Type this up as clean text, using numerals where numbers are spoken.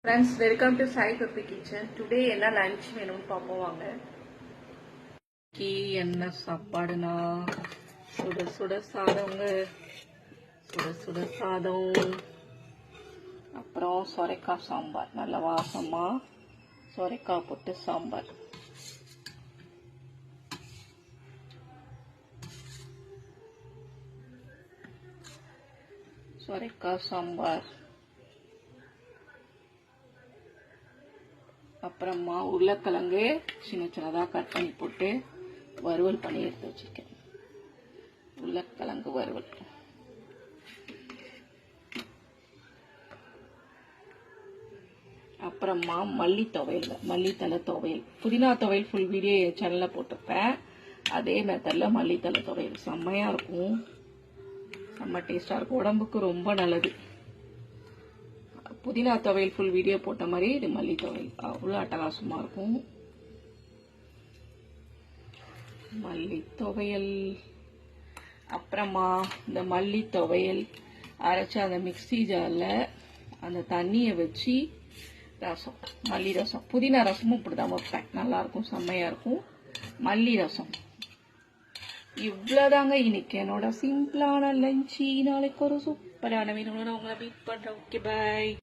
Friends, welcome to Sai Papi Kitchen. Today என்ன lunch வேணும்னு பார்ப்போம் வாங்க. என்ன சாப்பாடுனா சுட சுட சாதம்ங்க, சுட சுட சாதம், அப்புறம் சொரைக்காய் சாம்பார். நல்ல வாசமா சொரைக்காய் போட்டு சாம்பார். சொரைக்காய் சாம்பார். அப்புறமா உருளைக்கிழங்கு சின்ன சின்னதாக கட் பண்ணி போட்டு வறுவல் பண்ணி எடுத்து வச்சிருக்கேன். உருளைக்கிழங்கு வறுவல். அப்புறமா மல்லி துவையல், மல்லித்தலை துவையல், புதினா துவையல் ஃபுல் வீடியோ என் சேனலில் போட்டிருப்பேன். அதே மெத்தடில் மல்லித்தலை துவையல் செம்மையாக இருக்கும், செம்ம டேஸ்டாக இருக்கும், உடம்புக்கு ரொம்ப நல்லது. புதினா துவையல் ஃபுல் வீடியோ போட்ட மாதிரி இது மல்லி துவையல் அவ்வளோ அட்டகாசமாக இருக்கும். மல்லி துவையல். அப்புறமா இந்த மல்லி துவையல் அரைச்சி அந்த மிக்சி ஜாரில் அந்த தண்ணியை வச்சு ரசம், மல்லி ரசம், புதினா ரசமும் இப்படி தான் வைப்பேன், நல்லாயிருக்கும், செம்மையாக இருக்கும். மல்லி ரசம். இவ்வளோதாங்க இன்னைக்கு என்னோட சிம்பிளான லஞ்சு. நாளைக்கு ஒரு சூப்பரான வீடியோட உங்களை மீட் பண்ணுறேன். ஓகே, பாய்.